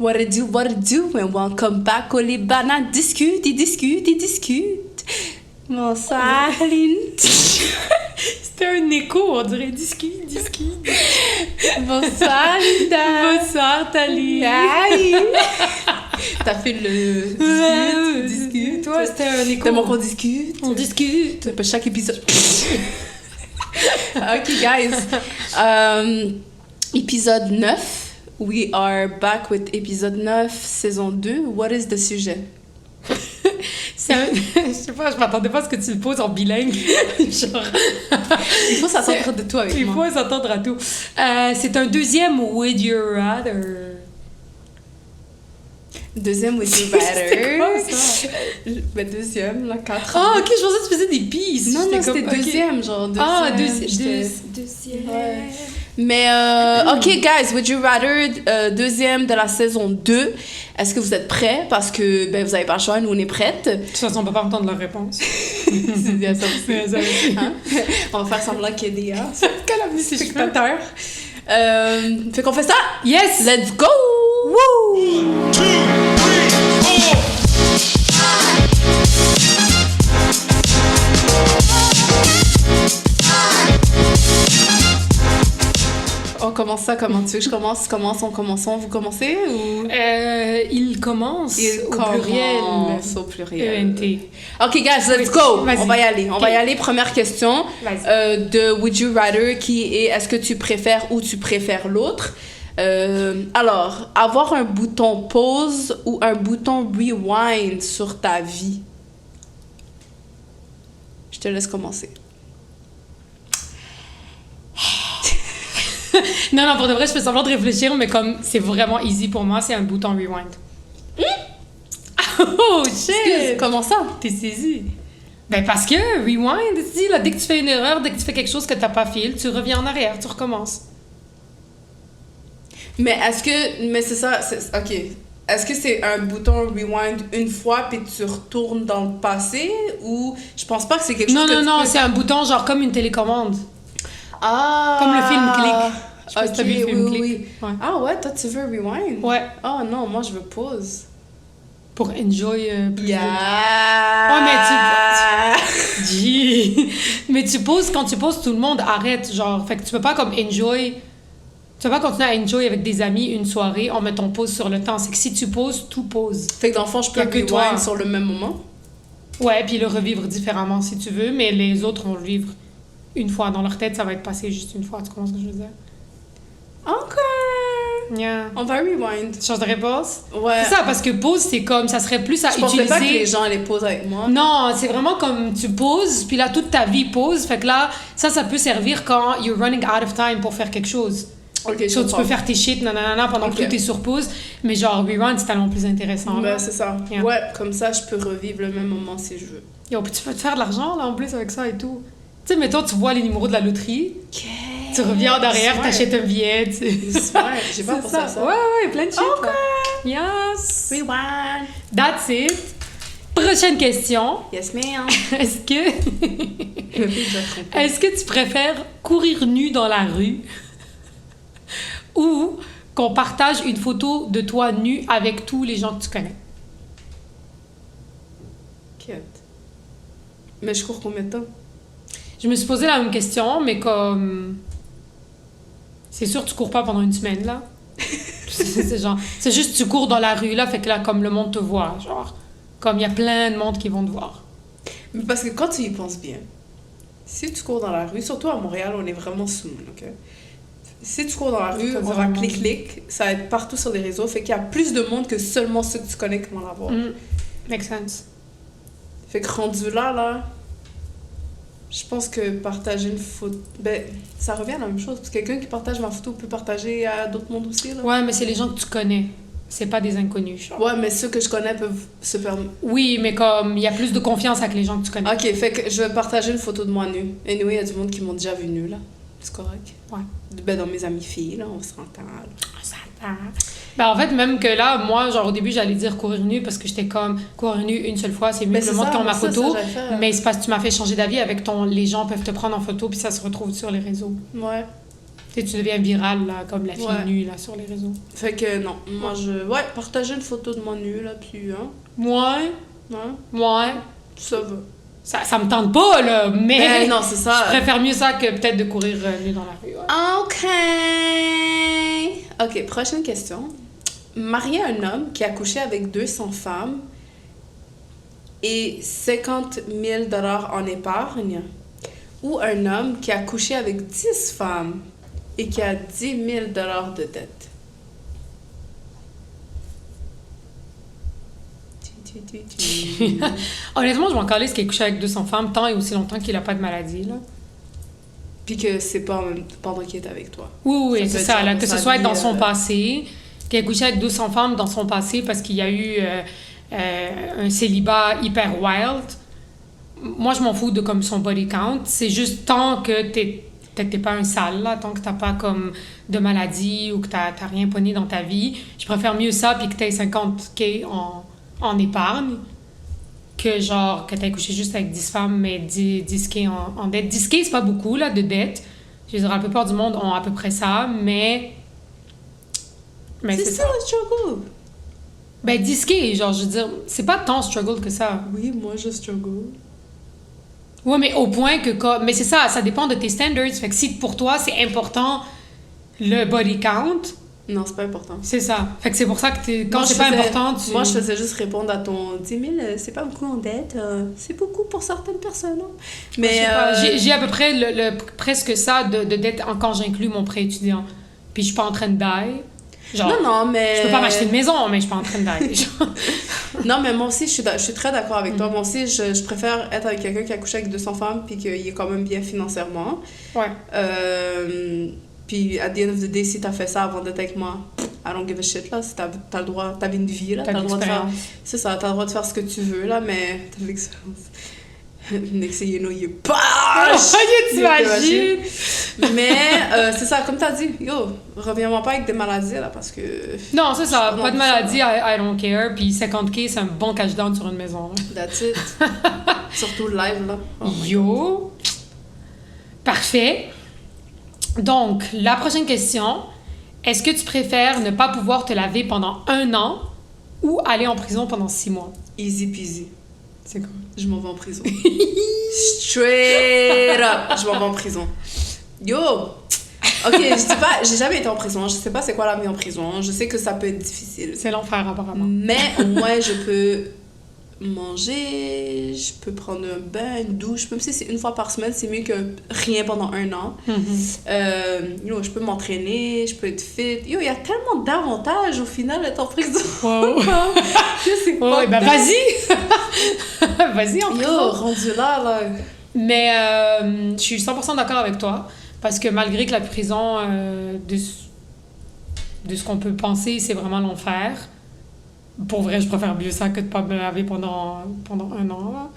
What it do, and welcome back au Liban. Discute, ils discutent. Bonsoir, Aline. C'était un écho, on dirait discute. Bonsoir, Linda. Bonsoir, Tali. Aïe. T'as fait le discute. Toi, c'était un écho. Tellement qu'on discute. On discute. C'est pas chaque épisode. Ok, guys. Épisode 9. We are back with épisode 9, saison 2. What is the sujet? Je sais pas, je m'attendais pas à ce que tu le poses en bilingue. Genre... Il faut s'attendre de tout avec Il moi. faut s'attendre à tout. C'est un deuxième Would You Rather. Deuxième Would You Rather. C'était quoi, ça? Ben, deuxième, là, 4. Ah, ok, je pensais que tu faisais des pistes. Non, J'étais c'était comme, ok. deuxième, genre deuxième. Ah, j'étais- deuxième. Ouais. Mais, ok, guys, Would You Rather, deuxième de la saison 2. Est-ce que vous êtes prêts? Parce que, ben, vous avez pas le choix, nous, on est prêtes. De toute façon, on peut pas entendre leur réponse. C'est bien ça aussi. Hein? On va faire semblant qu'il y a des spectateurs. Fait qu'on fait ça? Yes! Let's go! Woo! 2, 3, 4. On commence ça comment tu veux que je commence? Commençons, vous commencez ou... Il commence au pluriel. commence au pluriel. ENT. Ok, guys, let's go! Vas-y. On va y aller. On va y aller. Première question Vas-y. de Would You Rather qui est est-ce que tu préfères ou tu préfères l'autre? Alors, avoir un bouton pause ou un bouton rewind sur ta vie? Je te laisse commencer. Non, pour de vrai, je fais semblant de réfléchir, mais comme c'est vraiment easy pour moi, c'est un bouton rewind. Oh shit! Excuse, comment ça? T'es saisi? Ben parce que rewind, si, là, dès que tu fais une erreur, dès que tu fais quelque chose que t'as pas fait, tu reviens en arrière, tu recommences. Mais est-ce que... Mais c'est ça, ok. Est-ce que c'est un bouton rewind une fois puis tu retournes dans le passé ou... Je pense pas que c'est quelque chose que tu peux... c'est un bouton genre comme une télécommande. Ah! Comme le film Click. Je sais pas si t'as vu le film oui, Click. oui. Ouais. Ah ouais, toi tu veux rewind? Ouais, Oh non, moi je veux pause. pour enjoy plus Yeah! vite. Mais tu poses, quand tu poses, tout le monde arrête, genre, fait que tu peux pas comme enjoy... Tu peux pas continuer à enjoy avec des amis une soirée en mettant pause sur le temps. C'est que si tu poses, tout pose. Fait que dans le fond, je peux Y a que rewind toi. sur le même moment? Ouais, puis le revivre différemment si tu veux, mais les autres vont le vivre une fois. Dans leur tête, ça va être passé juste une fois. Tu comprends ce que je veux dire? Ok! Yeah. On va rewind. Change de réponse? Ouais. C'est ça, parce que pause, c'est comme, ça serait plus à Je utiliser... pensais pas que les gens allaient poser avec moi. Non, c'est vraiment comme tu poses, puis là, toute ta vie pose. Fait que là, ça peut servir quand you're running out of time pour faire quelque chose. Ok, je So, tu comprends. peux faire tes shit, nanana, pendant Ok. que tout est sur pause. Mais genre, rewind, c'est tellement plus intéressant. Ben, là. c'est ça. Yeah. Ouais, comme ça, je peux revivre le même moment si je veux. Yo, puis tu peux te faire de l'argent, là, en plus, avec ça et tout. Tu sais, mettons, tu vois les numéros de la loterie, tu reviens en arrière, Smart. t'achètes un billet, tu sais. Super, j'ai pas C'est pensé à ça. Ouais, plein de shit, Ok. là. Yes! Rewind. That's it. Prochaine question. Yes, ma'am. Est-ce que tu préfères courir nu dans la rue ou qu'on partage une photo de toi nu avec tous les gens que tu connais? Mais je cours combien de temps? Je me suis posé la même question, mais comme... C'est sûr que tu cours pas pendant une semaine, là. C'est juste tu cours dans la rue, là, fait que là, comme le monde te voit, genre... Comme il y a plein de monde qui vont te voir. Mais parce que quand tu y penses bien, si tu cours dans la rue, surtout à Montréal, on est vraiment sous, ok? Si tu cours dans la rue, on va clic-clic, ça va être partout sur les réseaux, fait qu'il y a plus de monde que seulement ceux que tu connais qui vont l'avoir. Make sense. Fait que rendu là, je pense que partager une photo... Ben, ça revient à la même chose, parce que quelqu'un qui partage ma photo peut partager à d'autres mondes aussi, là. Ouais, mais c'est les gens que tu connais. C'est pas des inconnus, genre. Ouais, mais ceux que je connais peuvent se permettre... Oui, mais comme il y a plus de confiance avec les gens que tu connais. Ok, fait que je vais partager une photo de moi nue. Anyway, il y a du monde qui m'ont déjà vu nue, là. C'est correct. Ouais. Ben, dans mes amies filles, là, on s'entend, là. Ben, en fait, même que là, moi, genre, au début, j'allais dire courir nu parce que j'étais comme courir nu une seule fois, c'est mieux Mais que c'est le monde ça, qui ont ma ça, photo. j'allais faire. Mais c'est parce que tu m'as fait changer d'avis avec ton. Les gens peuvent te prendre en photo puis ça se retrouve sur les réseaux. Ouais. Tu deviens viral, là, comme la fille Ouais. nue, là, sur les réseaux. Fait que non, moi je... Ouais, partager une photo de moi nue, là, puis... Hein, Ouais, ouais, ça va. ça me tente pas, là, mais... Ben non, c'est ça. Je préfère mieux ça que peut-être de courir nu dans la rue, ouais. OK, prochaine question. Marier un homme qui a couché avec 200 femmes et 50 000 $ en épargne, ou un homme qui a couché avec 10 femmes et qui a 10 000 $ de dette. Honnêtement, je m'en calisse qu'il ait couché avec 200 femmes tant et aussi longtemps qu'il a pas de maladie, là. Puis que c'est pas en même pendant qu'il est avec toi. Oui, Ça c'est peut ça, être là, genre que dans ce sa soit vie, dans son passé, qu'il ait couché avec 200 femmes dans son passé parce qu'il y a eu un célibat hyper wild. Moi, je m'en fous de comme son body count. C'est juste tant que t'es pas un sale, là, tant que t'as pas comme de maladie ou que t'as rien pogné dans ta vie. Je préfère mieux ça puis que t'aies 50K en épargne que genre que t'aies couché juste avec 10 femmes mais 10K en dette. 10K, c'est pas beaucoup, là, de dette. Je veux dire, la plupart du monde ont à peu près ça, mais C'est ça le struggle. Ben, 10K, genre, je veux dire, c'est pas tant struggle que ça. Oui, moi je struggle. Ouais, mais au point que... Mais c'est ça, ça dépend de tes standards. Fait que si pour toi, c'est important le body count, Non, c'est pas important. c'est ça. Fait que c'est pour ça que quand Moi, c'est je pas faisais- important, tu... Moi, je faisais juste répondre à ton 10 000, c'est pas beaucoup en dette. C'est beaucoup pour certaines personnes. Hein. Je Mais. sais pas, j'ai à peu près presque ça de dette quand j'inclus mon prêt étudiant. Puis je suis pas en train de die. Genre, Non, mais. je peux pas m'acheter une maison, mais je suis pas en train de die. Genre. Non, mais moi aussi, je suis très d'accord avec toi. Moi aussi, je préfère être avec quelqu'un qui a couché avec 200 femmes puis qu'il est quand même bien financièrement. Ouais. Puis, at the end of the day, si t'as fait ça avant d'être avec moi, I don't give a shit, là. Si t'as le droit, t'as une vie, là. T'as T'as le droit de faire. l'expérience. C'est ça, t'as le droit de faire ce que tu veux, là, mais t'as de l'expérience. Next thing you know, you push! T'imagines? Mais c'est ça, comme t'as dit, yo, reviens-moi pas avec des maladies, là, parce que. Non, c'est ça. Non, Pas de c'est maladie, I don't care. Puis 50K, c'est un bon cash down sur une maison. Là. That's it. Surtout le live, là. Oh my Yo! Parfait. Donc, la prochaine question. Est-ce que tu préfères ne pas pouvoir te laver pendant 1 an ou aller en prison pendant 6 mois? Easy peasy. C'est quoi? Je m'en vais en prison. Straight up, je m'en vais en prison. Yo! Ok, je sais pas, j'ai jamais été en prison. Je sais pas c'est quoi la vie en prison. Je sais que ça peut être difficile. C'est l'enfer, apparemment. Mais au moins, je peux manger, je peux prendre un bain, une douche. Même si c'est 1 fois par semaine, c'est mieux que rien pendant 1 an. Yo, je peux m'entraîner, je peux être fit. Yo, il y a tellement d'avantages au final d'être en prison. Wow. Yo, c'est Ouais, ben fucked up. vas-y! Vas-y en Yo, prison! rendu là. Mais je suis 100% d'accord avec toi. Parce que malgré que la prison, de ce qu'on peut penser, c'est vraiment l'enfer. Pour vrai, je préfère mieux ça que de pas me laver pendant 1 an. Là.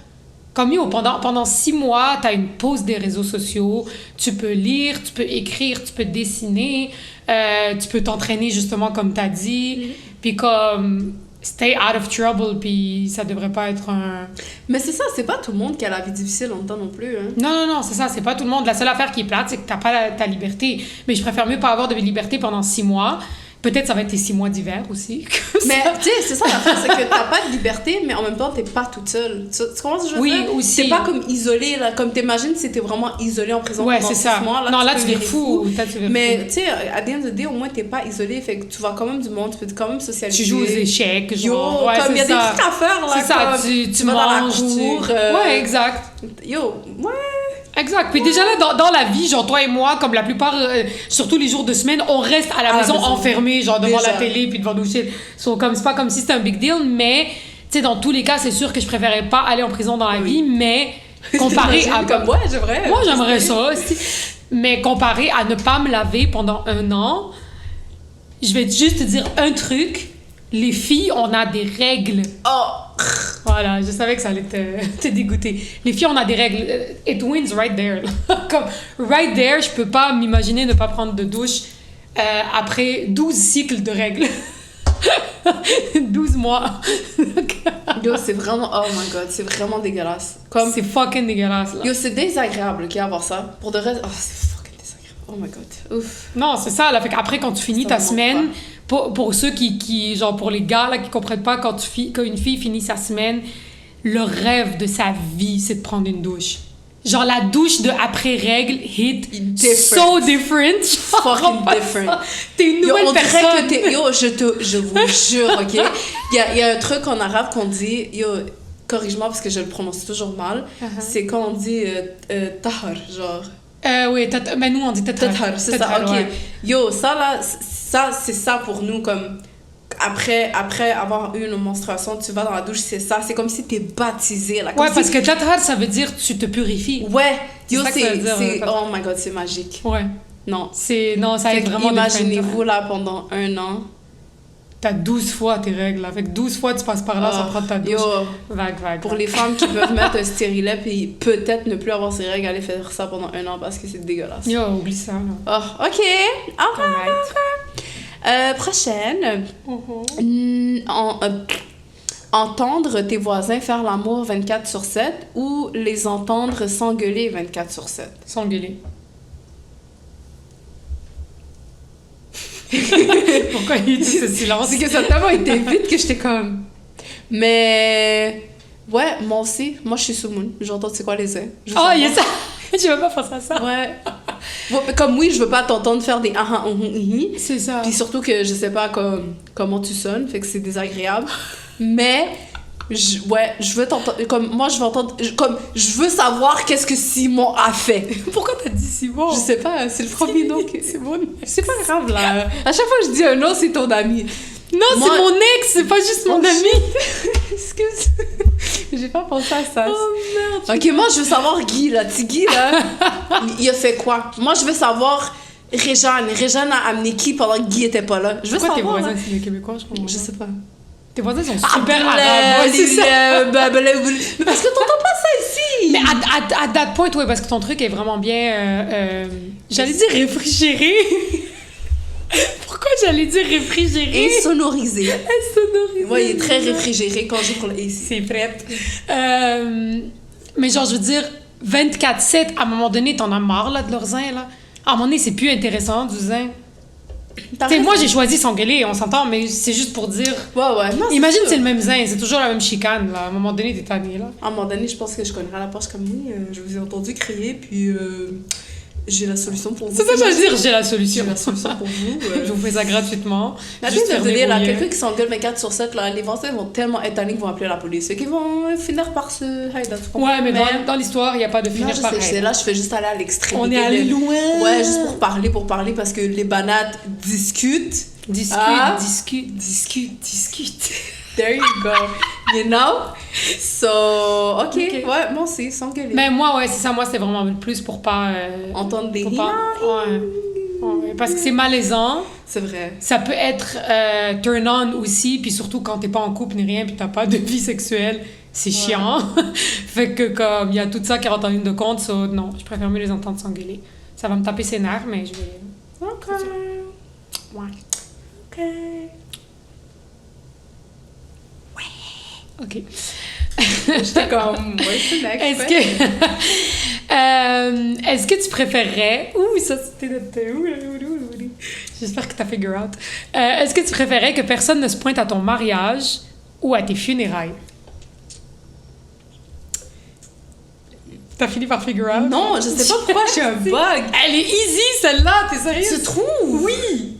Comme yo, pendant 6 mois, t'as une pause des réseaux sociaux. Tu peux lire, tu peux écrire, tu peux dessiner. Tu peux t'entraîner justement comme t'as dit. Puis comme... Stay out of trouble, puis ça devrait pas être un... Mais c'est ça, c'est pas tout le monde qui a la vie difficile en même temps non plus. Hein. Non, c'est ça, c'est pas tout le monde. La seule affaire qui est plate, c'est que t'as pas ta liberté. Mais je préfère mieux pas avoir de liberté pendant 6 mois. Peut-être ça va être tes 6 mois d'hiver aussi. Mais tu sais, c'est ça l'affaire, c'est que t'as pas de liberté, mais en même temps, t'es pas toute seule. Tu comprends ce que je veux Oui, dire? aussi. T'es pas comme isolée, là. Comme t'imagines si t'es vraiment isolée en prison Ouais, pendant c'est 6 ça. mois. Non, là, peux tu viens virer fou. Là, tu viens Mais fou. tu sais, à the end of the day, au moins, t'es pas isolée. Fait que tu vois quand même du monde, tu peux quand même socialiser. Tu joues aux échecs, Yo, genre. Ouais, comme il y a c'est des ça. trucs à faire, là. C'est ça, comme tu vas dans la manges, cour. Ouais, exact. Yo, ouais. Exact. Puis déjà là, dans la vie, genre toi et moi, comme la plupart, surtout les jours de semaine, on reste à la maison enfermés, genre devant Déjà. la télé puis devant nos shit. So, comme, c'est pas comme si c'était un big deal, mais tu sais, dans tous les cas, c'est sûr que je préférais pas aller en prison dans la vie, mais comparé à... Comme, ouais, j'aimerais. Moi, j'aimerais ça aussi. Mais comparé à ne pas me laver pendant 1 an, je vais juste te dire un truc. Les filles, on a des règles. Oh! Voilà, je savais que ça allait te dégoûter. Les filles, on a des règles. It wins right there. Comme, right there, je peux pas m'imaginer ne pas prendre de douche après 12 cycles de règles. 12 mois. Yo, c'est vraiment... Oh my God, c'est vraiment dégueulasse. Comme... C'est fucking dégueulasse, là. Yo, c'est désagréable, ok, avoir ça. Pour de reste... Oh, c'est fucking désagréable. Oh my God. Ouf. Non, c'est ça, là. Fait qu'après, quand tu finis Ça ta me manque semaine, pour ceux qui, genre, pour les gars, là, qui comprennent pas, quand une fille finit sa semaine, le rêve de sa vie, c'est de prendre une douche. Genre, la douche de après-règle hit so different. Fucking different. T'es une nouvelle on dirait personne. que je vous jure, OK? Il y a un truc en arabe qu'on dit, corrige-moi parce que je le prononce toujours mal, c'est quand on dit tahar, genre. Oui, mais nous, on dit Tahar, c'est ça, OK. Ouais. Ça, là, ça, c'est ça pour nous, comme... Après avoir eu une menstruation, tu vas dans la douche, c'est ça. C'est comme si t'es baptisé, là. Ouais, parce que tathar, ça veut dire tu te purifies. Ouais. C'est ça que ça veut dire, oh my God, c'est magique. Ouais. Non. Non, ça aide vraiment. Imaginez-vous, là, pendant 1 an. T'as 12 fois tes règles, là. Fait que 12 fois, tu passes par là sans prendre ta douche. Vague. Pour les femmes qui peuvent mettre un stérilet et peut-être ne plus avoir ses règles, allez faire ça pendant 1 an parce que c'est dégueulasse. Oublie ça, là. Oh, OK. Prochaine. Entendre tes voisins faire l'amour 24/7 ou les entendre s'engueuler 24/7. S'engueuler. Pourquoi il dit ce silence? C'est que ça a tellement été vite que j'étais comme... Mais... Ouais, moi aussi. Moi, je suis Soumoun. J'entends, c'est quoi les uns. Oh, il y a ça! Je veux pas penser à ça. Ouais. Comme oui, je veux pas t'entendre faire des C'est ça. Puis surtout que je sais pas comment tu sonnes, fait que c'est désagréable. Mais... je veux t'entendre... Comme, moi, je veux entendre... je veux savoir qu'est-ce que Simon a fait. Pourquoi t'as dit Simon? Je sais pas, c'est le premier nom que... Simon. C'est pas grave, là. À chaque fois que je dis un nom, c'est ton ami. Non, Moi- c'est mon ex, c'est pas juste mon ami. Excuse. J'ai pas pensé à ça. Oh merde. Ok, moi, je veux savoir Guy, là. Petit Guy, là, il a fait quoi? Moi, je veux savoir Réjeanne. Réjeanne a amené qui pendant que Guy était pas là? Je veux Pourquoi tes savoir, voisins, là. c'est des Québécois, je comprends. Je sais pas. Tes voisins sont super arabes. Ouais, c'est ça. Mais parce que t'entends pas ça ici! Mais à that point, ouais, parce que ton truc est vraiment bien... j'allais dire réfrigéré. Pourquoi j'allais dire réfrigéré? Et sonorisé. Sonorisé. Ouais, il est très réfrigéré quand j'ouvre le AC. C'est prête. Mais genre, je veux dire, 24/7, à un moment donné, t'en as marre, là, de leur zin, là. À un moment donné, c'est plus intéressant, du zin. Tu sais, moi, j'ai choisi s'engueuler, on s'entend, mais c'est juste pour dire... Ouais. Non, Imagine, sûr. c'est le même zin, c'est toujours la même chicane, là. À un moment donné, t'es tanné, là. À un moment donné, je pense que je connaîtrai la poche comme oui, je vous ai entendu crier, puis j'ai la solution pour vous. C'est ça que je veux dire, j'ai la solution. J'ai la solution pour vous. Je vous fais ça gratuitement. Juste Juste fermez dire, vos là, yeux. quelqu'un qui s'engueule 24/7, là, les Français vont tellement être tannés qu'ils vont appeler la police. Fait qu'ils vont finir par se... Hey, là, tu comprends? Ouais, mais dans l'histoire, il n'y a pas de Non, finir je pareil. sais, là, je fais juste aller à l'extrémité. On est allé loin. Ouais, juste pour parler, parce que les banates discutent. Discute. There you go. You know? So, OK. Ouais, moi aussi, s'engueuler. Mais moi, ouais, c'est ça. Moi, c'est vraiment plus pour pas... Entendre des pour rires. pas... Ouais, parce que c'est malaisant. C'est vrai. Ça peut être turn-on aussi, puis surtout quand t'es pas en couple ni rien, puis t'as pas de vie sexuelle, c'est chiant. Fait que comme il y a tout ça qui rentre en ligne de compte, ça, non, je préfère mieux les entendre s'engueuler. Ça va me taper ses nerfs, mais je vais... OK. Ouais. OK. OK. J'étais comme, ouais, c'est next. Est-ce que tu préférerais... Ouh, ça, c'était notre... J'espère que t'as figure out. Est-ce que tu préférerais que personne ne se pointe à ton mariage ou à tes funérailles? T'as fini par figure out? Non, je sais pas pourquoi j'ai un bug. Elle est easy, celle-là, t'es sérieuse? Tu trouves? Oui!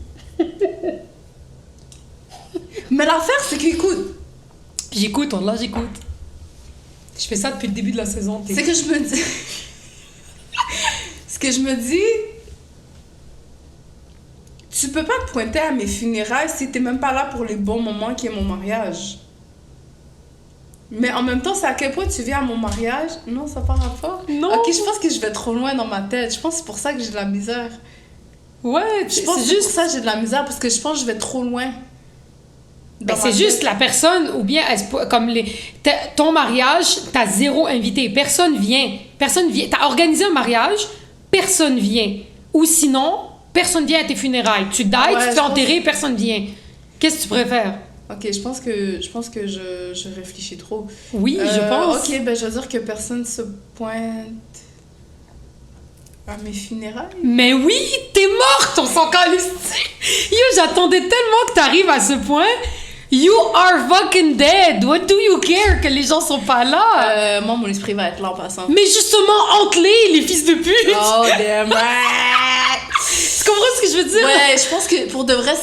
Mais l'affaire, c'est qu'écoute, J'écoute, là, j'écoute. Je fais ça depuis le début de la saison. c'est que je me dis... Ce que je me dis... Tu peux pas te pointer à mes funérailles si t'es même pas là pour les bons moments qui est mon mariage. Mais en même temps, c'est à quel point tu viens à mon mariage? Non, ça n'a pas rapport. Non. Ok, je pense que je vais trop loin dans ma tête. Je pense que c'est pour ça que j'ai de la misère. Ouais, Je pense que c'est juste ça que j'ai de la misère parce que je pense que je vais trop loin. Ben, Dans c'est ma juste tête. la personne, ou bien comme ton mariage, t'as 0 invité. Personne vient. T'as organisé un mariage, personne vient. Ou sinon, personne vient à tes funérailles. Tu die, Ouais, tu te je fais pense- enterrer, personne vient. Qu'est-ce que tu préfères? Ok, je pense que je réfléchis trop. Oui, je pense. Ok, ben je veux dire que personne se pointe. À mes funérailles? Mais oui, t'es morte, on s'en calisse. Yo, j'attendais tellement que t'arrives à ce point. You are fucking dead. What do you care que les gens sont pas là? Moi, mon esprit va être là en passant. Mais justement, entre les fils de pute. Oh, damn right! Tu comprends ce que je veux dire? Ouais, je pense que pour de vrai,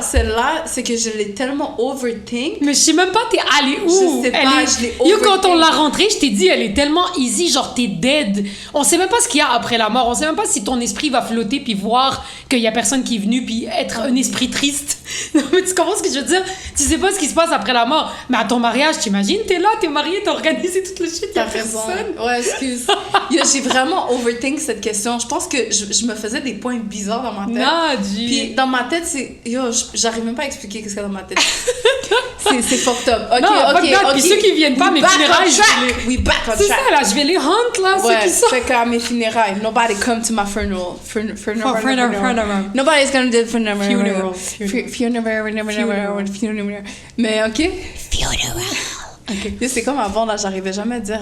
celle-là, c'est que je l'ai tellement overthink. Mais je sais même pas, t'es allée où? Je sais pas, je l'ai Yo, quand on overthink. l'a rentrée, je t'ai dit, elle est tellement easy, genre t'es dead. On sait même pas ce qu'il y a après la mort. On sait même pas si ton esprit va flotter puis voir qu'il y a personne qui est venu puis être un esprit triste. Non, mais tu comprends ce que je veux dire? Tu sais pas ce qui se passe après la mort. Mais à ton mariage, t'imagines, t'es là, t'es marié, t'as organisé tout le shit, y'a T'as raison. personne. Ouais, excuse. Yo, j'ai vraiment overthink cette question. Je pense que je me faisais des points bizarres dans ma tête. Nadji. Puis dans ma tête, c'est... Yo, j'arrive même pas à expliquer qu'est-ce qu'il y a dans ma tête. c'est fucked up. Ok, Non, fuck that. Puis ceux qui viennent pas à mes funérailles, je vais les... We back on C'est track. ça, là, je vais les hunt, là, Ouais, ceux qui sont... fait qu'à mes funérailles, nobody come to my funeral. Funeral. Nobody's gonna do funeral. Funeral. Funeral. Mais ok. Yo, c'est comme avant, là, j'arrivais jamais à dire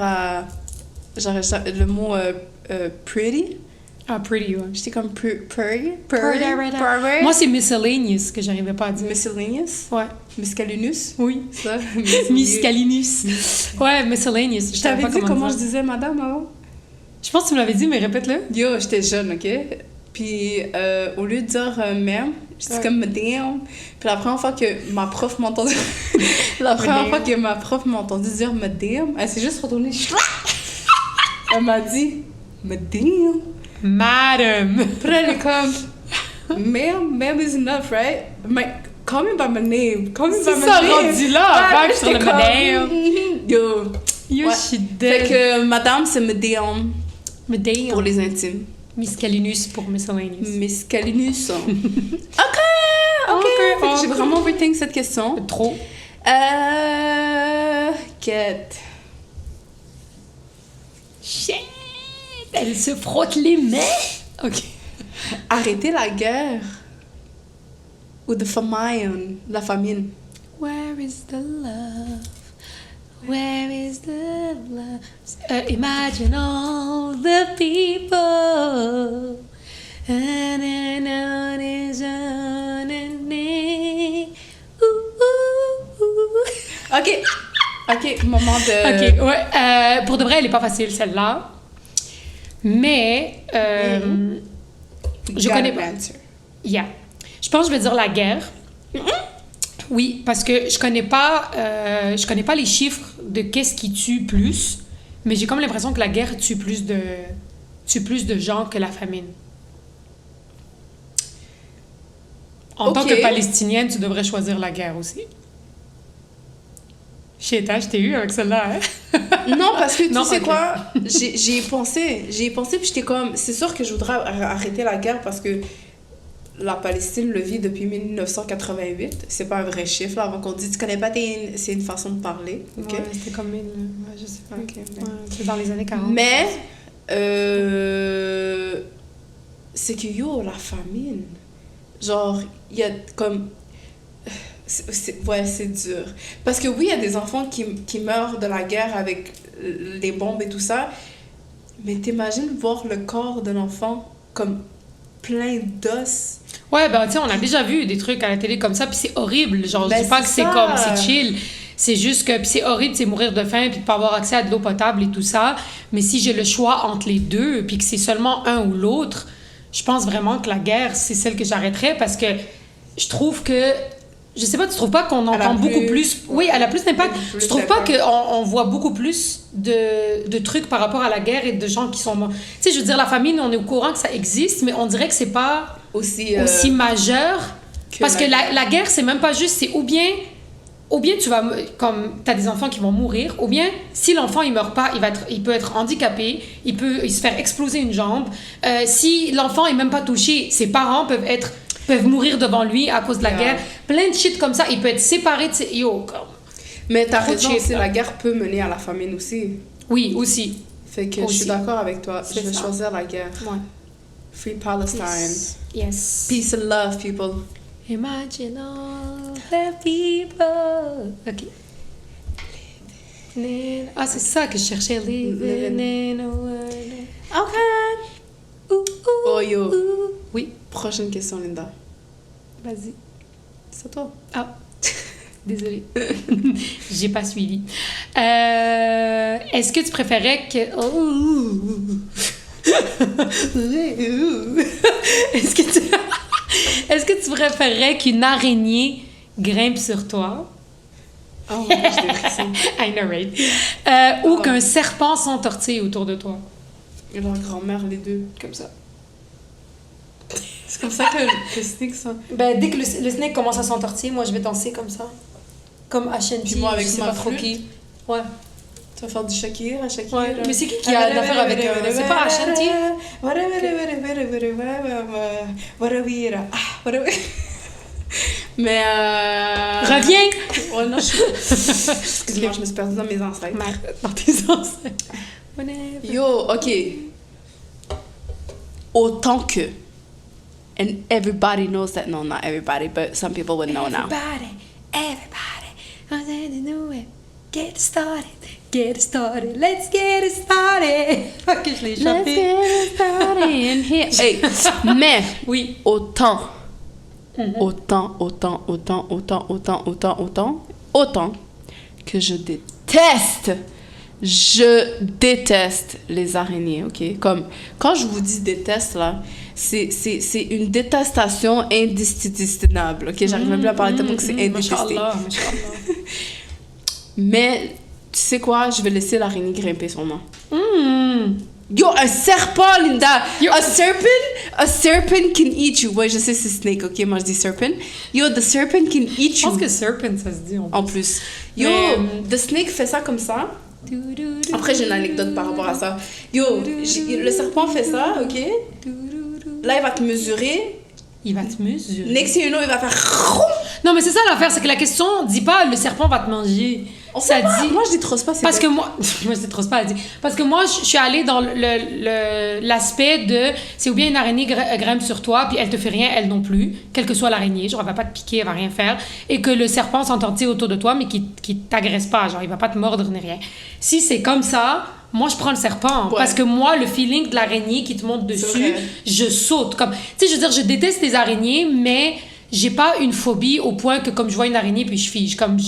le mot pretty. Ah, pretty, ouais. J'étais comme pretty. Moi, c'est miscellaneous que j'arrivais pas à dire. Miscellaneous. Ouais. Miscalinus. Oui. Ça. Miscalinus. Ouais, miscellaneous. Je t'avais dit comment je dire. disais madame avant? Je pense que tu me l'avais dit, mais répète-le. Yo, j'étais jeune, ok? Puis au lieu de dire merde, je dis comme madame. Puis la première fois que ma prof m'a entendu... dire madame, elle s'est juste retournée. Elle m'a dit madame. Madam. Puis elle est comme ma'am is enough, right? Mais call me by my name. Call me by C'est my ça, name. rendu là, Ouais, back sur j'étais le comme, madame. Yo. Yo, Ouais. je suis Fait dead. que madame, c'est madame Madame. pour les intimes. Miscalinus pour miscellaneous. Miss Calinus. ok. Ok, Fait que j'ai ok. vraiment overthink cette question. Trop. Quête. Shit. Elle se frotte les mains. Ok. Arrêter la guerre. Ou de famine. La famine. Where is the love? Where is the love? Imagine all the people. And on is on and me. Ok. Ok, moment de... Ok, ouais. Pour de vrai, elle est pas facile, celle-là. Mais, je Got connais an pas. answer. Yeah. Je pense que je vais dire la guerre. Oui, parce que je connais pas les chiffres de qu'est-ce qui tue plus, mais j'ai comme l'impression que la guerre tue plus de gens que la famine. En tant Ok. que Palestinienne, tu devrais choisir la guerre aussi. Shit, hein, je t'ai eu avec celle-là, hein? Non, parce que tu Non, sais ok. quoi? J'y ai pensé, puis j'étais comme... C'est sûr que je voudrais arrêter la guerre parce que la Palestine le vit depuis 1988. C'est pas un vrai chiffre, là, avant qu'on dise... Tu connais pas, c'est une façon de parler, ok? Ouais, c'était comme une... Ouais, je sais pas. Ok, mais- Ouais, c'est dans les années 40. Mais, c'est que yo, la famine, genre, il y a comme... Ouais, c'est dur. Parce que oui, il y a des enfants qui meurent de la guerre avec les bombes et tout ça, mais t'imagines voir le corps d'un enfant comme plein d'os. Ouais, ben, tu sais, on a déjà vu des trucs à la télé comme ça, puis c'est horrible. Genre, Ben, je dis pas c'est que c'est ça. comme, c'est chill. C'est juste que, puis c'est horrible, c'est mourir de faim, puis de pas avoir accès à de l'eau potable et tout ça. Mais si j'ai le choix entre les deux, puis que c'est seulement un ou l'autre, je pense vraiment que la guerre, c'est celle que j'arrêterais parce que je trouve que, je sais pas, tu trouves pas qu'on Elle a entend beaucoup plus- plus... Oui, elle a plus d'impact. Plus Je trouve pas d'impact. qu'on voit beaucoup plus de trucs par rapport à la guerre et de gens qui sont morts. Tu sais, je veux dire, la famine, on est au courant que ça existe, mais on dirait que c'est pas Aussi, aussi majeur. Parce que la- la guerre, c'est même pas juste, c'est ou bien tu vas, comme t'as des enfants qui vont mourir, ou bien si l'enfant il meurt pas, il peut être handicapé, il peut se faire exploser une jambe. Si l'enfant est même pas touché, ses parents peuvent mourir devant lui à cause de la Yeah. guerre. Plein de shit comme ça, il peut être séparé de ses... Yo, comme... Mais t'as Trop raison, cheap, aussi, là. la guerre peut mener à la famine aussi. Oui, aussi. Fait que je Aussi. suis d'accord avec toi. C'est Je vais ça. choisir la guerre. Ouais. Free Palestine. Yes. Peace and love, people. Imagine all the people. Ok. Ah, c'est ça que je cherchais. Living in a world. Ok. Ooh, yo. Oui, Prochaine question, Linda. vas-y. C'est à toi. Ah, désolée. J'ai pas suivi. Est-ce que tu préférais que... Est-ce que tu... Est-ce que tu préférerais qu'une araignée grimpe sur toi? Oh, j'ai des frissons. I know, right? Ou qu'un serpent s'entortille autour de toi? Et leur grand-mère, les deux. Comme ça. C'est comme ça que le snake sent. Ben, dès que le snake commence à s'entortiller, moi, je vais danser comme ça. Comme Ashanti, Puis moi, avec je sais ma pas trop flûte. qui. Ouais. Tu vas faire du Shakira, Shakira. Ouais. Mais c'est qui a l'affaire avec... c'est pas Ashanti? Mais Reviens! Oh non, excuse-moi, je me suis perdue dans mes ancêtres. Dans tes ancêtres. Yo, ok. Autant que, and everybody knows that, no, not everybody, but some people would know now. Everybody, get started, let's get it started. Ok, je l'ai chanté. Let's get started in here. Hey, mais, Oui. autant que je déteste les araignées, ok? Comme, quand je vous dis déteste, là, c'est une détestation indestinable, ok? J'arrive même plus à parler tellement que c'est indétesté. Mashallah. Mais, tu sais quoi? Je vais laisser l'araignée grimper sur moi. Mm. Yo, un serpent, Linda! Yo. A serpent can eat you. Ouais, je sais c'est snake, ok? Moi, je dis serpent. Yo, the serpent can eat Je you. pense que serpent, ça se dit. En plus. Yo, Mais- the snake fait ça comme ça. Après, j'ai une anecdote par rapport à ça. Yo, le serpent fait ça, ok? Là, il va te mesurer. Il va te mesurer. Next thing you know, il va faire... Non, mais c'est ça l'affaire, c'est que la question dit pas le serpent va te manger. Ça dit. Moi, je dis trop pas, c'est Parce quoi? que moi, moi c'est trop pas à dire. Parce que moi, je suis allée dans l'aspect de c'est ou bien une araignée grimpe sur toi, puis elle te fait rien, elle non plus, quelle que soit l'araignée, genre elle va pas te piquer, elle va rien faire, et que le serpent s'entortille autour de toi, mais qui t'agresse pas, genre il va pas te mordre ni rien. Si c'est comme ça, moi je prends le serpent, Ouais. parce que moi, le feeling de l'araignée qui te monte dessus, vrai. je saute. Comme, tu sais, je veux dire, je déteste les araignées, mais j'ai pas une phobie au point que comme je vois une araignée, puis je fige. Comme,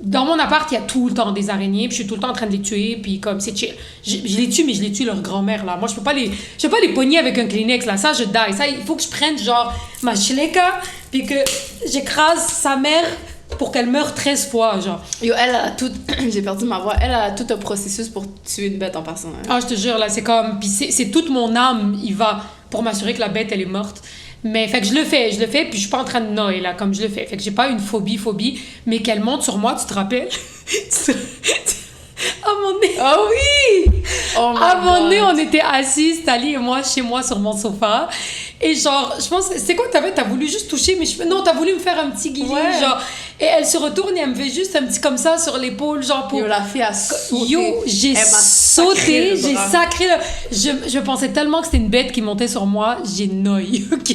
dans mon appart, il y a tout le temps des araignées, puis je suis tout le temps en train de les tuer, puis comme c'est chill. Je les tue, mais je les tue leur grand-mère, là. Moi, je peux pas les pogner avec un Kleenex, là. Ça, je die. Ça, il faut que je prenne, genre, ma chleka, puis que j'écrase sa mère pour qu'elle meure 13 fois, genre. Yo, elle a tout... J'ai perdu ma voix. Elle a tout un processus pour tuer une bête en passant. Hein. Ah, je te jure, là, c'est comme... Puis c'est toute mon âme, il va, pour m'assurer que la bête, elle est morte. Mais, fait que je le fais, puis je suis pas en train de noyer, là, comme je le fais. Fait que j'ai pas une phobie, mais qu'elle monte sur moi, tu te rappelles? À un moment donné... Ah oui! Oh my À un moment donné, God. on était assis, Tali et moi, chez moi, sur mon sofa. Et genre, je pense, c'est quoi que t'as voulu juste toucher, mais non, t'as voulu me faire un petit guillis, Ouais. genre. Et elle se retourne et elle me fait juste un petit comme ça sur l'épaule, genre pour... Yo, la fille a sauté. Yo, j'ai Elle m'a sacré sauté, le j'ai bras. sacré le... Je pensais tellement que c'était une bête qui montait sur moi, j'ai noyé, ok?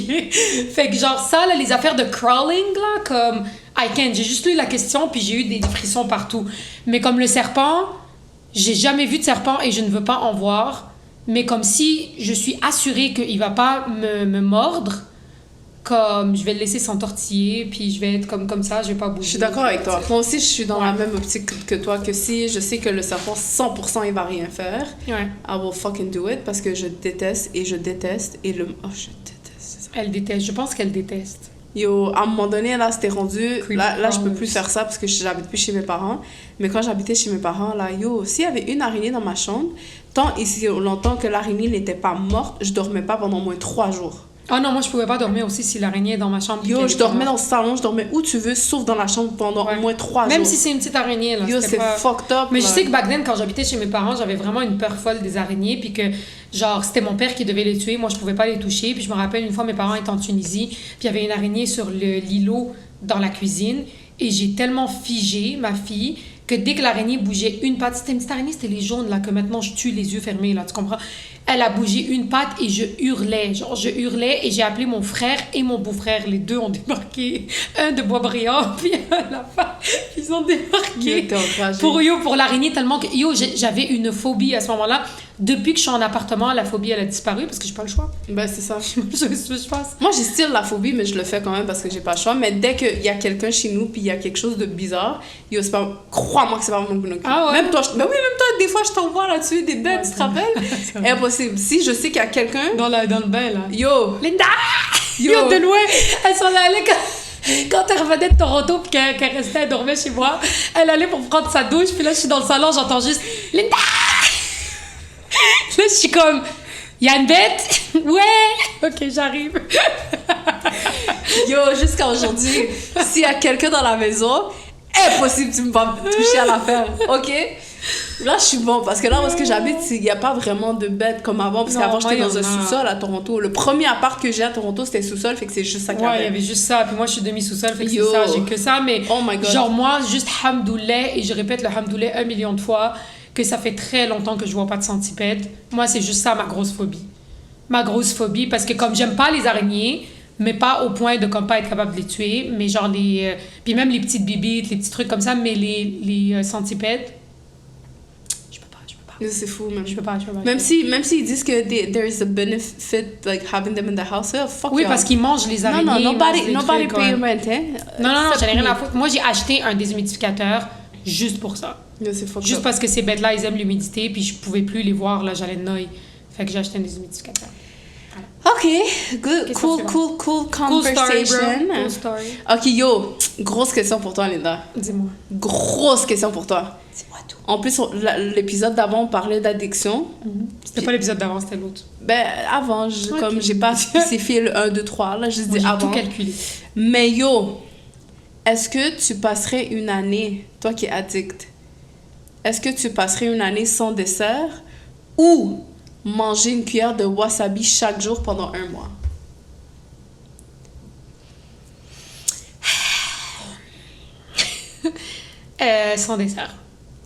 Fait que genre ça, là, les affaires de crawling, là, comme... I can't, j'ai juste lu la question, puis j'ai eu des frissons partout. Mais comme le serpent, j'ai jamais vu de serpent et je ne veux pas en voir. Mais comme si je suis assurée qu'il va pas me mordre, comme je vais le laisser s'entortiller, puis je vais être comme ça, je vais pas bouger. Je suis d'accord avec toi. Moi aussi, je suis dans la même optique que toi, que si je sais que le serpent, 100%, il va rien faire, Ouais. I will fucking do it, parce que je déteste, et je déteste, et le... Oh, je déteste. Elle déteste, je pense qu'elle déteste. Yo, à un moment donné, là, c'était rendu... Creepy Là, je peux crawlers. plus faire ça, parce que j'habite plus chez mes parents. Mais quand j'habitais chez mes parents, là, yo, s'il y avait une araignée dans ma chambre, tant et si longtemps que l'araignée n'était pas morte, je dormais pas pendant au moins 3 jours. Ah non, moi je pouvais pas dormir aussi si l'araignée est dans ma chambre. Yo, qu'elle je est dormais pas dans morte. le salon, je dormais où tu veux, sauf dans la chambre pendant Ouais. au moins 3 jours. Même si c'est une petite araignée, là. Yo, c'était c'est pas... fucked up. Mais je là. sais que back then, quand j'habitais chez mes parents, j'avais vraiment une peur folle des araignées, puis que, genre, c'était mon père qui devait les tuer, moi je pouvais pas les toucher. Puis je me rappelle une fois, mes parents étaient en Tunisie, puis il y avait une araignée sur l'îlot dans la cuisine, et j'ai tellement figé, ma fille, que dès que l'araignée bougeait une patte, c'était une petite araignée, c'était les jaunes, là, que maintenant je tue les yeux fermés, là, tu comprends? Elle a bougé une patte et je hurlais, et j'ai appelé mon frère et mon beau-frère, les deux ont débarqué, un de Boisbriand, puis un à la fin, ils ont débarqué Yo, t'es enragée. pour l'araignée, tellement que, j'avais une phobie à ce moment-là. depuis que je suis en appartement, la phobie, elle a disparu parce que j'ai pas le choix. Ben, c'est ça. je pense. Moi, j'ai style la phobie, mais je le fais quand même parce que j'ai pas le choix. Mais dès qu'il y a quelqu'un chez nous, puis il y a quelque chose de bizarre, yo, c'est pas... Crois-moi que c'est pas mon monocule. Ah ouais? Même toi, ben oui, même toi, des fois, je t'envoie là-dessus des bêtes, tu te rappelles? Impossible. Si je sais qu'il y a quelqu'un... Dans le bain, là. Yo! Linda! Yo! Yo, de loin, elle s'en allait quand elle revenait de Toronto puis qu'elle restait, elle dormait chez moi. Elle allait pour prendre sa douche, puis là, je suis dans le salon, j'entends juste « Linda! » Là, je suis comme « Y'a une bête? » « Ouais! » « Ok, j'arrive. » Yo, jusqu'à aujourd'hui, s'il y a quelqu'un dans la maison, impossible, tu me vas me toucher à l'affaire, ok? Là, je suis bon, parce que là, où est-ce que j'habite, il n'y a pas vraiment de bêtes comme avant, parce Non, qu'avant, moi, j'étais dans il y un en a. sous-sol à Toronto. Le premier appart que j'ai à Toronto, c'était sous-sol, fait que c'est juste ça qu'il y Ouais, il y avait. avait juste ça. Puis moi, je suis demi-sous-sol, fait que c'est Yo. ça, j'ai que ça. Mais Oh my God. genre, moi, juste hamdoulet, et je répète le hamdoulet 1 million de fois, que ça fait très longtemps que je vois pas de centipède. Moi, c'est juste ça, ma grosse phobie. Ma grosse phobie, parce que comme j'aime pas les araignées, mais pas au point de comme pas être capable de les tuer, mais genre les... puis même les petites bibites, les petits trucs comme ça, mais les centipèdes, je peux pas. C'est fou, même. Je peux pas. Même s'ils disent que there is a benefit, like, having them in the house, fuck Oui, y'all. parce qu'ils mangent les araignées. Non, ils mangent les nobody trucs, pay ouais. rent, hein? Non, j'en ai rien à foutre. foutre. Moi, j'ai acheté un déshumidificateur juste pour ça. C'est fucked Juste up. parce que ces bêtes-là, ils aiment l'humidité, puis je pouvais plus les voir, là, j'allais de noyer. Fait que j'ai acheté un déshumidificateur. Ok, good, Question cool Cool conversation. story, bro. Cool story. Ok, yo, grosse question pour toi, Linda. Dis-moi. Grosse question pour toi. Dis-moi tout. En plus, l'épisode d'avant, on parlait d'addiction. C'était pas l'épisode d'avant, c'était l'autre. Ben, avant, Ok. comme j'ai pas spécifié le 1, 2, 3, là, je Moi, dis j'ai avant. tout calculé. Mais yo, est-ce que tu passerais une année, toi qui es addict, est-ce que tu passerais une année sans dessert ou manger une cuillère de wasabi chaque jour pendant 1 mois? Sans dessert.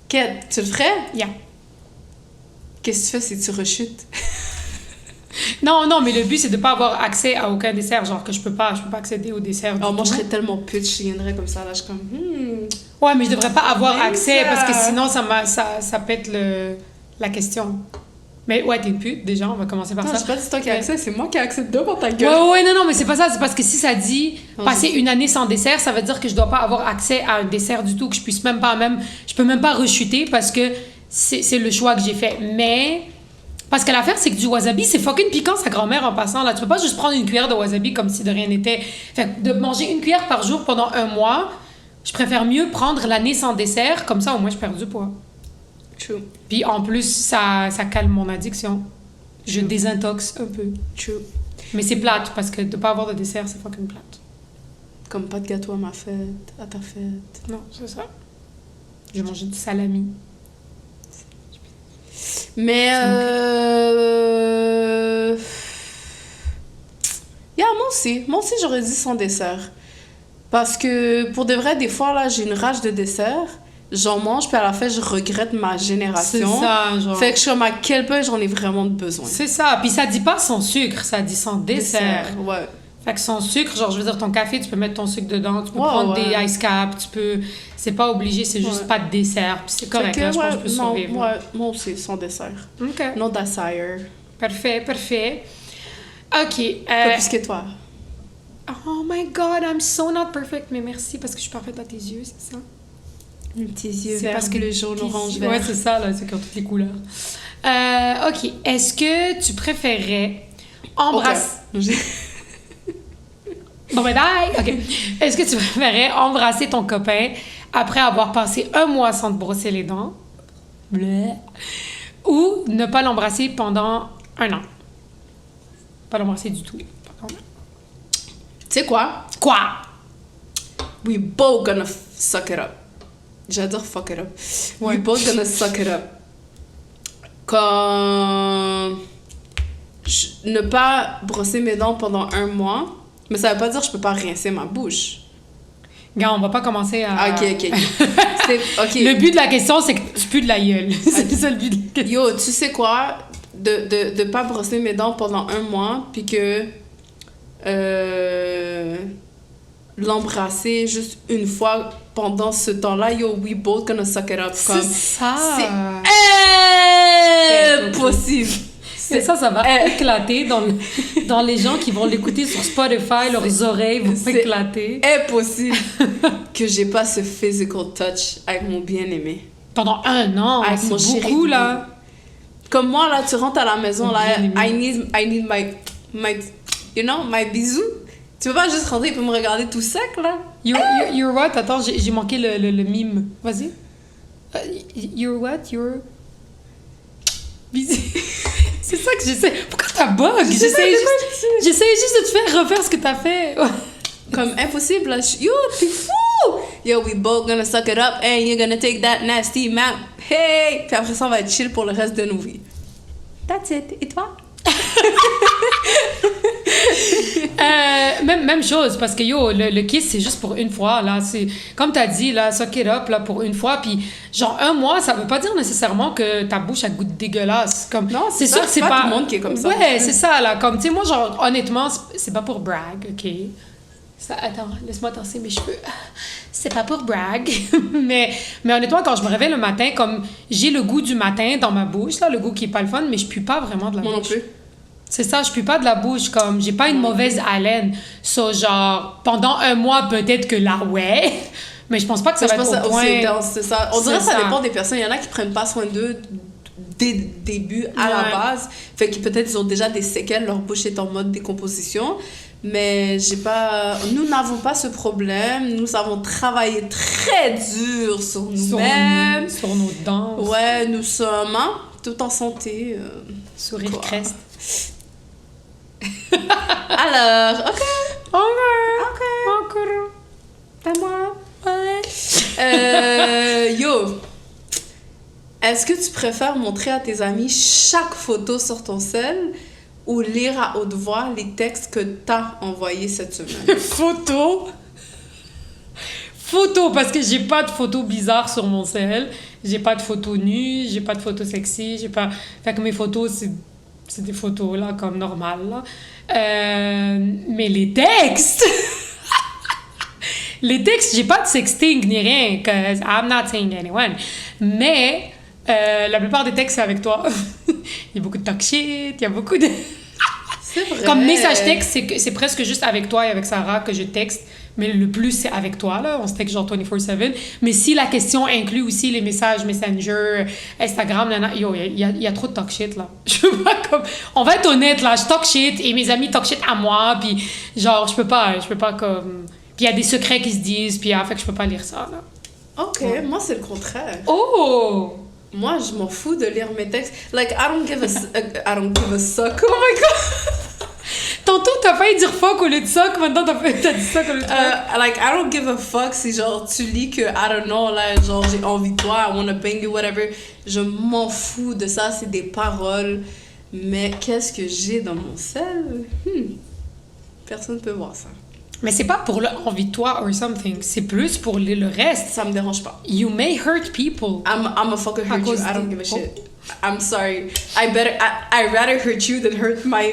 Quête, tu le ferais? Yeah. Qu'est-ce que tu fais si tu rechutes? Non, mais le but, c'est de pas avoir accès à aucun dessert. Genre que je peux pas accéder au dessert. Alors, du moi, je tout. serais tellement pute, je viendrais comme ça, là, je suis comme, Ouais, mais je devrais pas avoir Même accès ça. parce que sinon, ça pète la question. Mais ouais, t'es une pute, déjà, on va commencer par Non, ça. je sais pas si c'est toi qui as accès, c'est moi qui ai accès devant ta gueule. Ouais, non, mais c'est pas ça. C'est parce que si ça dit Non, passer je sais. une année sans dessert, ça veut dire que je dois pas avoir accès à un dessert du tout, que je puisse même pas je peux même pas rechuter parce que c'est le choix que j'ai fait. Mais parce que l'affaire, c'est que du wasabi, c'est fucking piquant, sa grand-mère, en passant. Là, tu peux pas juste prendre une cuillère de wasabi comme si de rien n'était. Fait que de manger une cuillère par jour pendant 1 mois, je préfère mieux prendre l'année sans dessert. Comme ça, au moins, je perds du poids. True. Puis en plus, ça calme mon addiction. Je désintoxe un peu. True. Mais c'est plate parce que de pas avoir de dessert, c'est fucking plate. Comme pas de gâteau à ma fête, à ta fête. Non, c'est ça. Je vais manger du salami. Mais yeah, moi aussi j'aurais dit sans dessert. Parce que pour de vrai, des fois là, j'ai une rage de dessert. J'en mange, puis à la fin, je regrette ma génération. C'est ça, genre. Fait que je suis comme à quel point j'en ai vraiment besoin. C'est ça. Puis ça dit pas sans sucre, ça dit sans dessert. Ouais. Fait que sans sucre, genre, je veux dire, ton café, tu peux mettre ton sucre dedans, tu peux Ouais, prendre ouais. des ice caps, tu peux... C'est pas obligé, c'est juste Ouais. pas de dessert. Puis c'est correct, Fait que, là, je pense que ouais, je peux non, survivre. ouais, moi aussi, sans dessert. OK. Non dessert. Parfait. OK. Pas plus que toi. Oh my God, I'm so not perfect. Mais merci, parce que je suis parfaite à tes yeux, c'est ça? Mes petits yeux C'est verts, parce que bleu, jaune, orange, vert. Ouais, c'est ça, là, c'est comme toutes les couleurs. OK. Est-ce que tu préférerais embrasser... Ok. Bon, ben, bye! OK. Est-ce que tu préférerais embrasser ton copain après avoir passé 1 mois sans te brosser les dents? Bleh. Ou ne pas l'embrasser pendant 1 an? Pas l'embrasser du tout. Pardon. Tu sais quoi? Quoi? We both gonna suck it up. J'adore fuck it up. Ouais. We both gonna suck it up. Comme... ne pas brosser mes dents pendant 1 mois, mais ça veut pas dire que je peux pas rincer ma bouche. Gars, on va pas commencer à... Ah, ok. Ok. Le but de la question, c'est que tu pues de la gueule. C'est ça le but de la question. Yo, tu sais quoi? De pas brosser mes dents pendant 1 mois, puis que... l'embrasser juste une fois pendant ce temps-là, yo, we both gonna suck it up. C'est ça. C'est Impossible. Et ça va éclater dans les gens qui vont l'écouter sur Spotify, leurs oreilles vont éclater. Impossible que j'ai pas ce physical touch avec mon bien-aimé. Pendant 1 an, Avec c'est mon chéri beaucoup, bébé. là. Comme moi, là, tu rentres à la maison, là, Bien-aimé. I need my bisou. Tu peux pas juste rentrer et puis me regarder tout sec, là? You're what? Attends, j'ai manqué le mime. Vas-y. You're what? You're... C'est ça que j'essaie. Pourquoi t'as bug? J'essaie juste de te faire refaire ce que t'as fait. Comme impossible, là. Yo, t'es fou! Yo, we both gonna suck it up and you're gonna take that nasty mouth. Hey! Puis après ça, on va être chill pour le reste de nos vies. That's it. Et toi? Même chose, parce que le kiss, c'est juste pour une fois, là. C'est, comme t'as dit, là, suck it up, là, pour une fois. Puis, genre, 1 mois, ça veut pas dire nécessairement que ta bouche, elle goûte dégueulasse. Comme, Non, c'est sûr ça, que c'est pas pas tout le monde qui est comme ça. Ouais, c'est ça, là. Comme, tu sais, moi, genre, honnêtement, c'est pas pour brag, OK? Ça, attends, laisse-moi tasser mes cheveux. C'est pas pour brag. mais honnêtement, quand je me réveille le matin, comme, j'ai le goût du matin dans ma bouche, là, le goût qui est pas le fun, mais je pue pas vraiment de la Moi non bouche. plus. C'est ça, je pue pas de la bouche, comme, j'ai pas une mauvaise haleine. So, genre, pendant 1 mois, peut-être que là, ouais. Mais je pense pas que ça va être au point... C'est ça. On dirait que ça ça. dépend des personnes. Il y en a qui prennent pas soin d'eux dès le début, à la base. Fait que peut-être ils ont déjà des séquelles, leur bouche est en mode décomposition. Mais nous n'avons pas ce problème. Nous avons travaillé très dur sur nous-mêmes. Sur nos dents. Ouais, nous sommes tout en santé. Sourire Quoi. creste. Alors, ok. Encore. À moi. Ouais. Yo, est-ce que tu préfères montrer à tes amis chaque photo sur ton cell ou lire à haute voix les textes que t'as envoyés cette semaine? Photo, parce que j'ai pas de photos bizarres sur mon cell. J'ai pas de photos nues, j'ai pas de photos sexy, j'ai pas... Fait que mes photos, c'est des photos, là, comme normales, là. Mais les textes... Les textes, j'ai pas de sexting ni rien, cause I'm not saying anyone. Mais la plupart des textes, c'est avec toi. Il y a beaucoup de talk shit, il y a beaucoup de... C'est vrai. Comme message texte, c'est presque juste avec toi et avec Sarah que je texte. Mais le plus, c'est avec toi, là. On se texte genre 24/7. Mais si la question inclut aussi les messages Messenger, Instagram, yo, il y a trop de talk shit, là. Je peux pas comme... On va être honnête, là. Je talk shit et mes amis talk shit à moi. Puis genre, je peux pas comme... Puis il y a des secrets qui se disent. Puis fait que je peux pas lire ça, là. Ok, moi c'est le contraire. Oh! Moi, je m'en fous de lire mes textes. Like, I don't give a suck. Oh my god! Tantôt, t'as failli dire fuck au lieu de suck. Maintenant, t'as dit suck au lieu de fuck. Like, I don't give a fuck si genre tu lis que, I don't know, là, genre j'ai envie de toi, I wanna bang you, whatever. Je m'en fous de ça, c'est des paroles. Mais qu'est-ce que j'ai dans mon sel? Personne peut voir ça. Mais c'est pas pour l'envie de toi or something. C'est plus pour le reste. Ça me dérange pas. You may hurt people. I'm a fucking hurt you. cause I don't de- give a shit. I'm sorry. I rather hurt you than hurt my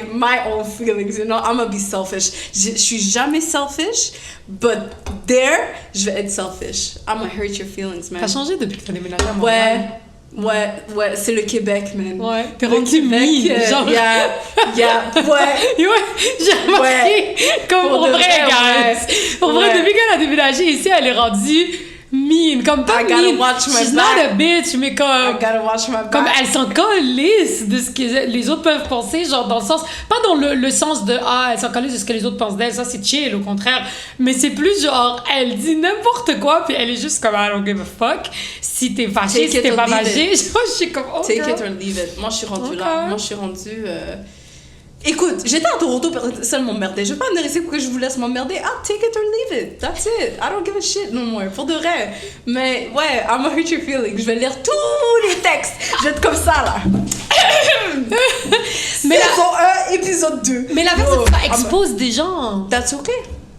own feelings. You know, I'm gonna be selfish. Je suis jamais selfish, but there, je vais être selfish. I'm gonna hurt your feelings, man. T'as changé depuis que t'as déménagé à Montréal. Ouais, c'est le Québec, man. Ouais. T'es Le rendu mine, genre. ouais. Ouais, j'ai remarqué. Comme pour vrai, ouais. guys. Pour vrai, Ouais. depuis qu'elle a déménagé ici, elle est rendue mean. Comme pas I gotta mean. watch my She's back. not a bitch, mais I comme... gotta watch my back. Comme elle s'en calisse de ce que les autres peuvent penser, genre dans le sens, pas dans le sens de elle s'en calisse de ce que les autres pensent d'elle, ça c'est chill, au contraire, mais c'est plus genre, elle dit n'importe quoi, puis elle est juste comme I don't give a fuck, si t'es fâché, Take si it t'es or pas leave fâché, genre je suis comme, oh Take girl. it or leave it. Moi, je suis rendue Ok. là. Moi, je suis rendue... Écoute, j'étais à Toronto, personne m'emmerdait. Je vais pas me laisser pour que je vous laisse m'emmerder. Take it or leave it. That's it. I don't give a shit no more. Pour de vrai. Mais ouais, I'm gonna hurt your feelings. Je vais lire tous les textes. Je vais être comme ça, là. Mais la- Saison 1, épisode 2. Mais la Yo, vérité, c'est que ça I'm- expose des gens. That's okay.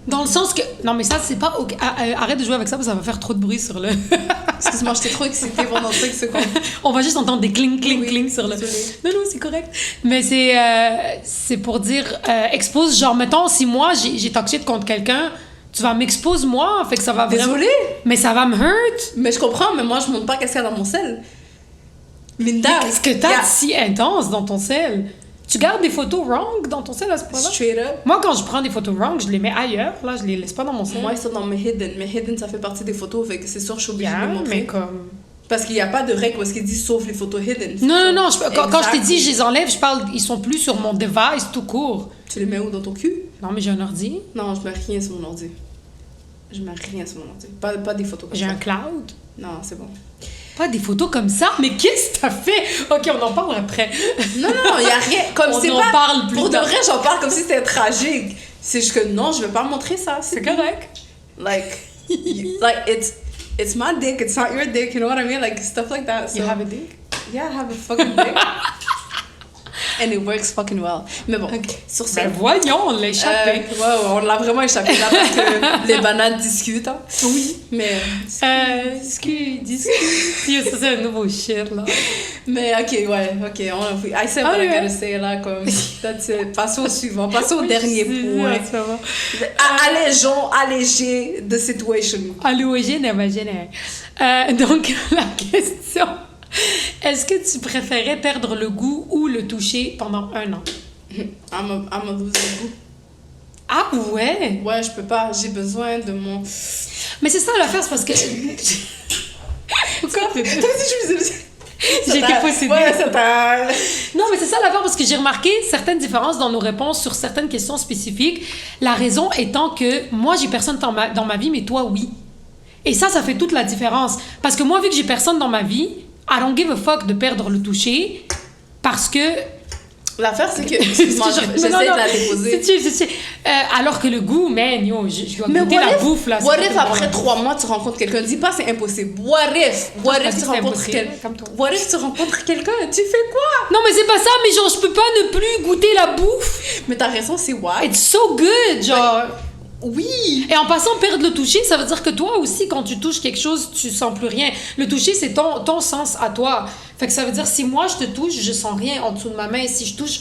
Dans le sens que. Non, mais ça, c'est pas. Ok. Arrête de jouer avec ça parce que ça va faire trop de bruit sur le. Excuse-moi, j'étais trop excitée pendant 5 secondes. On va juste entendre des cling, cling, Oui, cling sur le. désolée. Non, c'est correct. Mais c'est pour dire. Expose, genre, mettons, si moi, j'ai talk shit contre quelqu'un, tu vas m'expose moi, fait que ça va vraiment. Désolée. Mais ça va me hurt. Mais je comprends, mais moi, je montre pas qu'est-ce qu'il y a dans mon sel. Linda, Qu'est-ce que t'as de si intense dans ton sel? Tu gardes des photos wrong dans ton sel à ce point-là? Straight up. Moi, quand je prends des photos wrong, je les mets ailleurs. Là, je les laisse pas dans mon sel. Moi, ils sont dans mes hidden. Mes hidden, ça fait partie des photos, fait que c'est sûr, je suis obligée de les mais montrer. comme... Parce qu'il n'y a pas de règle où est-ce qu'ils disent sauf les photos hidden. Non, quand je t'ai dit Exactly. je les enlève, je parle, ils sont plus sur mon device tout court. Tu les mets où dans ton cul? Non, mais j'ai un ordi, Non, je mets rien sur mon ordi. Je mets rien sur mon ordi. Pas des photos comme j'ai ça. un cloud. Non, c'est bon. Pas des photos comme ça, mais qu'est-ce que t'as fait? Ok, on en parle après. Non, il n'y a rien. Comme On c'est en pas. parle plus Pour de tard. vrai, j'en parle comme si c'était tragique. C'est juste que non, je vais pas montrer ça. C'est correct. Like, like it's my dick, it's not your dick, you know what I mean? Like, stuff like that. So, You have a dick? yeah, I have a fucking dick. And it works fucking well. Mais bon, sur ce. Ben voyons, on l'a échappé. Ouais, on l'a vraiment échappé là parce que les bananes discutent. Hein. Oui. Mais. Discute. Ça, c'est un nouveau shit, là. Mais ok, I said what I gotta say là, comme. That's it. Passons au suivant, passons au dernier point. Ça va. Alléger the situation. Allogène, imaginaire. Donc, la question... Est-ce que tu préférais perdre le goût ou le toucher pendant 1 an? I'm a loser goût. Ah ouais? Ouais, je peux pas, j'ai besoin de mon. Mais c'est ça l'affaire, c'est parce que... Pourquoi? J'ai été possédée. Ouais, ça t'a. Non, mais c'est ça l'affaire, parce que j'ai remarqué certaines différences dans nos réponses sur certaines questions spécifiques. La raison étant que moi, j'ai personne dans ma vie, mais toi, oui. Et ça fait toute la différence. Parce que moi, vu que j'ai personne dans ma vie, I don't give a fuck de perdre le toucher, parce que... L'affaire, c'est que. Excuse-moi, j'essaie de la déposer. Alors que le goût, man, yo, je dois Mais goûter la bouffe, là. What if après 3 mois, tu rencontres quelqu'un? Dis pas c'est impossible. What if tu rencontres quelqu'un? What if tu rencontres quelqu'un? Tu fais quoi? Non, mais c'est pas ça, mais genre, je peux pas ne plus goûter la bouffe. Mais t'as raison, c'est why? It's so good, genre... Oui! Et en passant, perdre le toucher, ça veut dire que toi aussi, quand tu touches quelque chose, tu sens plus rien. Le toucher, c'est ton sens à toi. Fait que ça veut dire, si moi, je te touche, je sens rien en dessous de ma main. Si je touche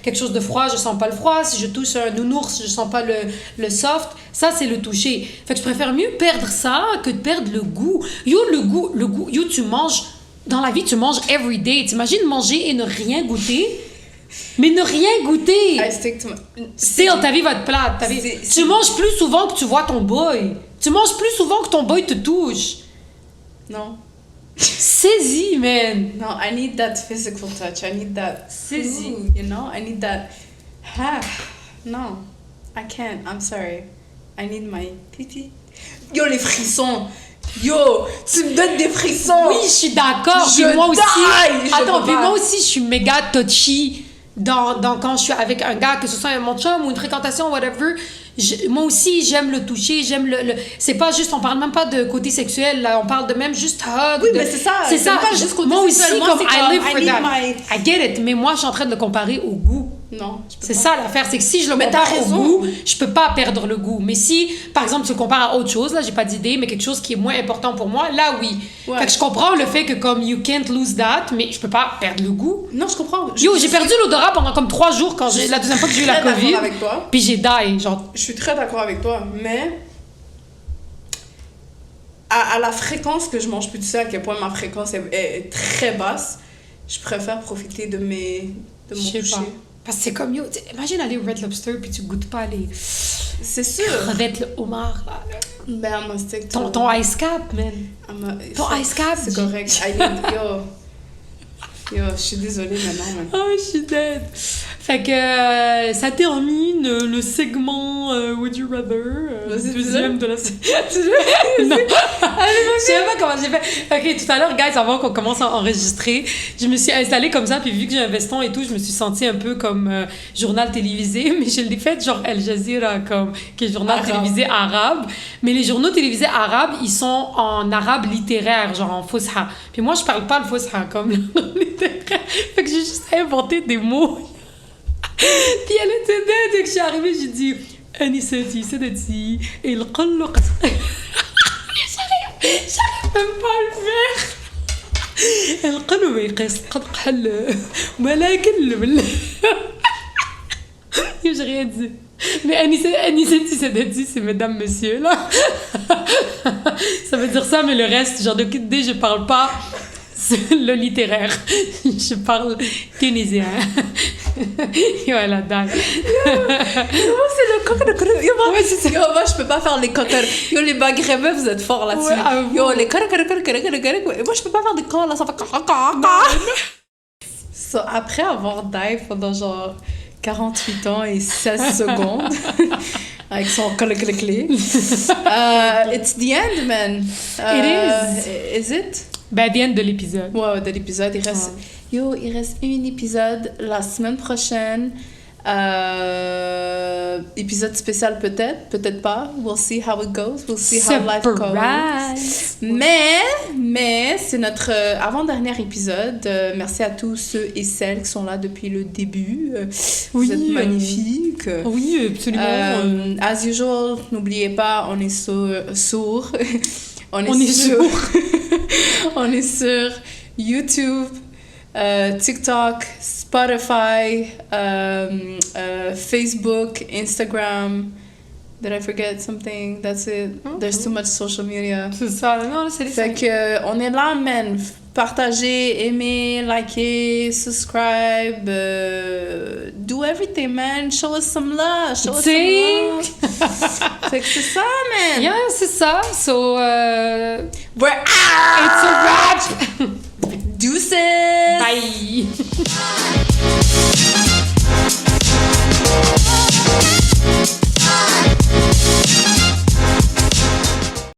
quelque chose de froid, je sens pas le froid. Si je touche un nounours, je sens pas le soft. Ça, c'est le toucher. Fait que je préfère mieux perdre ça que de perdre le goût. Le goût. Yo, tu manges... Dans la vie, tu manges every day. T'imagines manger et ne rien goûter? Mais ne rien goûter. I stick to Still, ta vie va te plate. Tu manges plus souvent que tu vois ton boy. Tu manges plus souvent que ton boy te touche. Non. Saisis, man. No, I need that physical touch. I need that. Saisis. Ooh, you know, I need that. No, I can't. I'm sorry. I need my titi. Yo, les frissons. Yo, tu me donnes des frissons. Oui, je suis d'accord. Je Puis moi aussi. die. Attends, Je puis peux moi pas. aussi, je suis méga touchy quand je suis avec un gars, que ce soit mon chum ou une fréquentation, whatever. Moi aussi, j'aime le toucher, j'aime le... C'est pas juste, on parle même pas de côté sexuel, là, on parle de même juste hug. Oui, mais c'est ça. C'est ça. Pas juste côté Moi sexuel. aussi, Moi, comme c'est I live for I need that. my- I get it, mais moi, je suis en train de le comparer au goût. Non, je peux C'est pas. ça l'affaire, c'est que si je le Mais compare t'as au raison. goût, je peux pas perdre le goût. Mais si, par exemple, tu le compares à autre chose, là, j'ai pas d'idée, mais quelque chose qui est moins important pour moi, là, oui. Ouais. Fait que je comprends le fait que comme you can't lose that, mais je peux pas perdre le goût. Non, je comprends. Yo, j'ai perdu l'odorat pendant comme 3 jours quand la deuxième fois que j'ai eu la très d'accord COVID. avec toi. Puis j'ai die, genre. Je suis très d'accord avec toi, mais à la fréquence que je mange plus, tu sais à quel point ma fréquence est très basse, je préfère profiter de mon Je sais toucher. pas. Parce que c'est comme yo, imagine aller au Red Lobster puis tu goûtes pas les C'est sûr. crevettes, le homard, là. Ben, I'm a stick to... Ton ice cap, man. Ton ice cap. C'est correct. Yo, je suis désolée maintenant, man. Oh, je suis dead. Fait que ça termine le segment Would You Rather, Vas-y, deuxième de la... Non. Je sais pas comment j'ai fait. Ok, tout à l'heure, guys, avant qu'on commence à enregistrer, je me suis installée comme ça, puis vu que j'ai un veston et tout, je me suis sentie un peu comme journal télévisé, mais je l'ai fait genre Al Jazeera, comme, qui est journal télévisé arabe. Mais les journaux télévisés arabes, ils sont en arabe littéraire, genre en fusha. Puis moi, je parle pas le fusha comme l'arabe littéraire. Fait que j'ai juste inventé des mots. Puis elle était dead, et que je suis arrivée, j'ai dit Anisati, Sadati, et le qallo j'arrive même pas à le faire. القلب يقيس قدح ولكن j'ai rien dit. Mais Anisati Sadati, c'est mesdames, messieurs, là. Ça veut dire ça, mais le reste, genre de dès je parle pas. le littéraire. Je parle tunisien. Yo, elle a dalle. Moi, c'est le coq. Yo, moi, je peux pas faire les coqueurs. Yo, les maghrébins, vous êtes forts là-dessus. Ouais, Yo, les coq. Moi, je peux pas faire des cols là, ça fait So, après avoir dive pendant genre 48 ans et 16 secondes, avec son clé, it's the end, man. Is it? Ben, the end de l'épisode. Ouais, de l'épisode. Il reste un épisode la semaine prochaine. Épisode spécial peut-être pas. We'll see how it goes. We'll see how life goes. Mais c'est notre avant-dernier épisode. Merci à tous ceux et celles qui sont là depuis le début. Vous êtes magnifiques. Oui, absolument. As usual, n'oubliez pas, on est sourd. On est sur YouTube, TikTok, Spotify, Facebook, Instagram. Did I forget something? That's it. Okay. There's too much social media. C'est ça. Non, c'est les Fait que on est là, man. Partagez, aimez, likez, subscribe. Do everything, man. Show us some love. Fait que c'est ça, man. Yeah, c'est ça. So, we're out. it's a wrap. Deuces. Bye.